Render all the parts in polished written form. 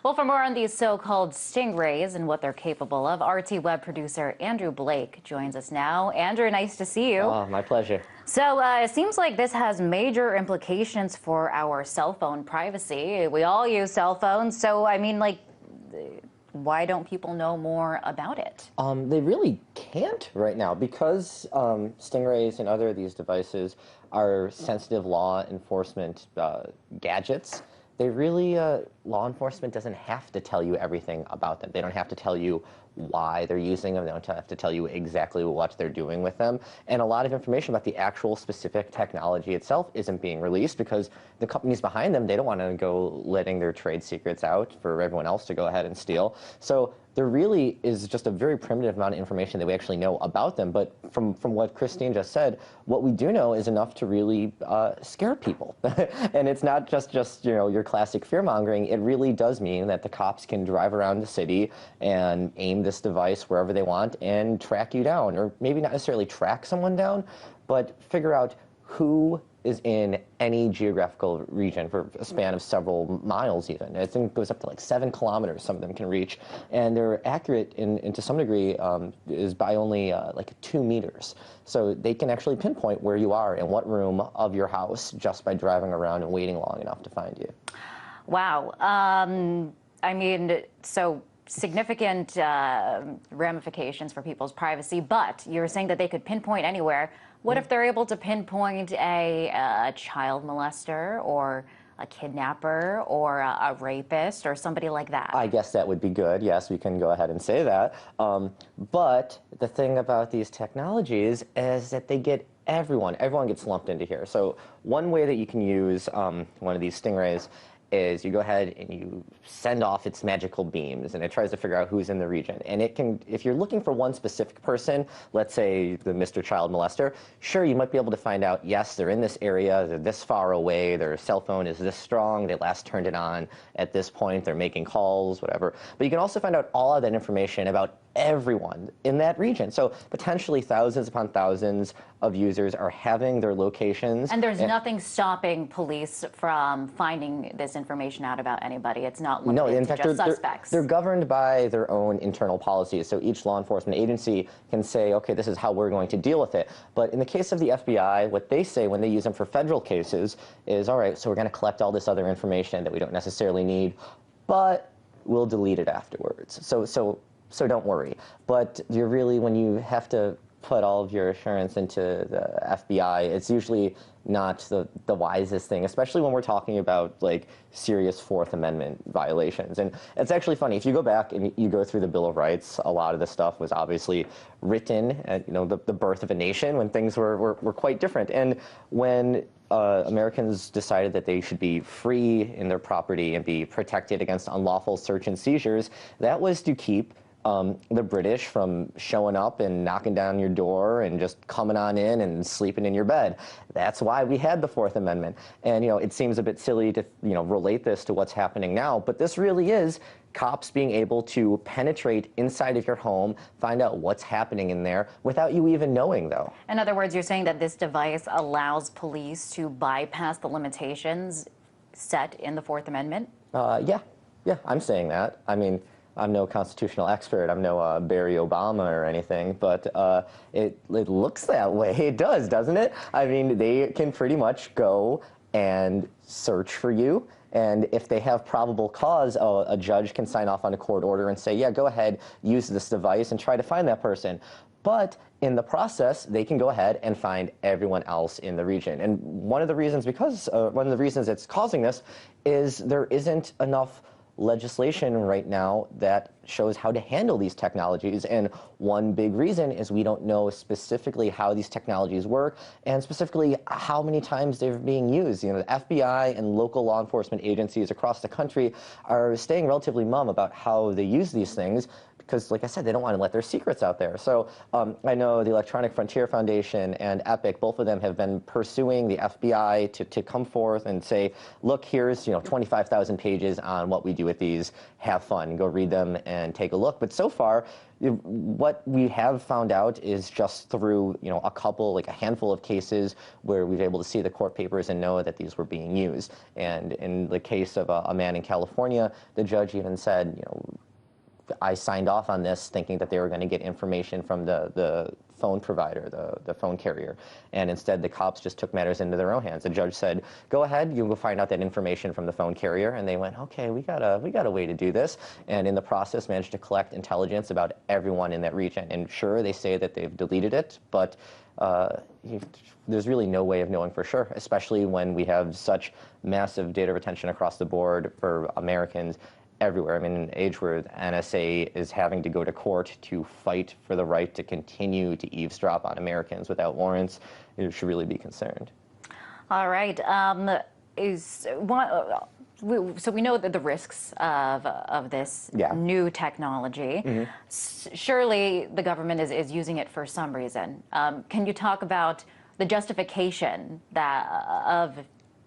Well, for more on these so-called stingrays and what they're capable of, RT web producer Andrew Blake joins us now. Andrew, nice to see you. Oh, my pleasure. So it seems like this has major implications for our cell phone privacy. We all use cell phones, so I mean, like, why don't people know more about it? They really can't right now because stingrays and other of these devices are sensitive law enforcement gadgets. They really, law enforcement doesn't have to tell you everything about them. They don't have to tell you why they're using them. They don't have to tell you exactly what they're doing with them. And a lot of information about the actual specific technology itself isn't being released because the companies behind them, they don't want to go letting their trade secrets out for everyone else to go ahead and steal. So there really is just a very primitive amount of information that we actually know about them. But from what Christine just said, what we do know is enough to really scare people. And it's not just your classic fear-mongering. It really does mean that the cops can drive around the city and aim this device wherever they want and track you down, or maybe not necessarily track someone down, but figure out who is in any geographical region for a span of several miles even. I think it goes up to like 7 kilometers some of them can reach. And they're accurate to some degree is by only like 2 meters. So they can actually pinpoint where you are in what room of your house just by driving around and waiting long enough to find you. Wow. I mean, so significant ramifications for people's privacy, but you're saying that they could pinpoint anywhere. What if they're able to pinpoint a child molester or a kidnapper or a rapist or somebody like that? I guess that would be good. Yes, we can go ahead and say that. But the thing about these technologies is that they get everyone. Everyone gets lumped into here. So one way that you can use one of these stingrays is you go ahead and you send off its magical beams, and it tries to figure out who's in the region. And it can, if you're looking for one specific person, let's say the Mr. Child Molester, sure, you might be able to find out, yes, they're in this area, they're this far away, their cell phone is this strong, they last turned it on at this point, they're making calls, whatever. But you can also find out all of that information about everyone in that region. So potentially thousands upon thousands of users are having their locations. And there's nothing stopping police from finding this information out about anybody. It's not limited to just suspects. They're governed by their own internal policies. So each law enforcement agency can say, okay, this is how we're going to deal with it. But in the case of the FBI, what they say when they use them for federal cases is, all right, so we're going to collect all this other information that we don't necessarily need, but we'll delete it afterwards. So don't worry. But you're really, when you have to put all of your assurance into the FBI, it's usually not the wisest thing, especially when we're talking about like serious Fourth Amendment violations. And it's actually funny, if you go back and you go through the Bill of Rights, a lot of this stuff was obviously written at the birth of a nation when things were quite different. And when Americans decided that they should be free in their property and be protected against unlawful search and seizures, that was to keep the British from showing up and knocking down your door and just coming on in and sleeping in your bed. That's why we had the Fourth Amendment. And, it seems a bit silly to, relate this to what's happening now, but this really is cops being able to penetrate inside of your home, find out what's happening in there without you even knowing, though. In other words, you're saying that this device allows police to bypass the limitations set in the Fourth Amendment? Yeah, I'm saying that. I mean, I'm no constitutional expert. I'm no Barry Obama or anything, but it looks that way. It does, doesn't it? I mean, they can pretty much go and search for you. And if they have probable cause, a judge can sign off on a court order and say, yeah, go ahead, use this device and try to find that person. But in the process, they can go ahead and find everyone else in the region. And one of the reasons it's causing this is there isn't enough legislation right now that shows how to handle these technologies. And one big reason is we don't know specifically how these technologies work and specifically how many times they're being used. The FBI and local law enforcement agencies across the country are staying relatively mum about how they use these things because, like I said, they don't want to let their secrets out there. So I know the Electronic Frontier Foundation and Epic, both of them have been pursuing the FBI to come forth and say, look, here's 25,000 pages on what we do with these. Have fun, go read them and take a look. But so far, what we have found out is just through a handful of cases where we've been able to see the court papers and know that these were being used. And in the case of a man in California, the judge even said, I signed off on this thinking that they were going to get information from the phone provider, the phone carrier, and instead the cops just took matters into their own hands. The judge said, go ahead, you will find out that information from the phone carrier, and they went, okay, we got a way to do this, and in the process managed to collect intelligence about everyone in that region. And sure, they say that they've deleted it, but there's really no way of knowing for sure, especially when we have such massive data retention across the board for Americans everywhere. I mean, in an age where the NSA is having to go to court to fight for the right to continue to eavesdrop on Americans without warrants, it should really be concerned. All right. So we know that the risks of this new technology. Surely the government is using it for some reason. Can you talk about the justification of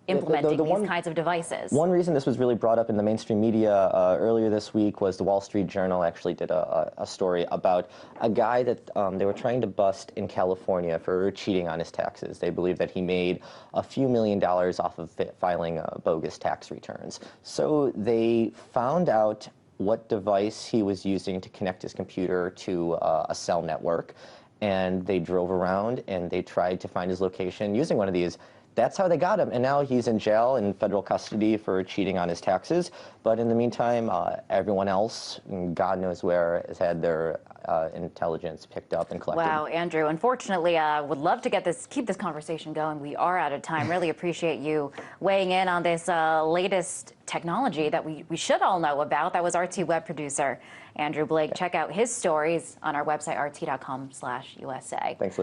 implementing these kinds of devices? One reason this was really brought up in the mainstream media earlier this week was the Wall Street Journal actually did a story about a guy that they were trying to bust in California for cheating on his taxes. They believe that he made a few $1 million off of filing bogus tax returns. So they found out what device he was using to connect his computer to a cell network, and they drove around and they tried to find his location using one of these. That's how they got him, and now he's in jail in federal custody for cheating on his taxes. But in the meantime, everyone else, God knows where, has had their intelligence picked up and collected. Wow, Andrew. Unfortunately, would love to keep this conversation going. We are out of time. Really appreciate you weighing in on this latest technology that we should all know about. That was RT web producer Andrew Blake. Check out his stories on our website, rt.com/USA. Thanks, Liz.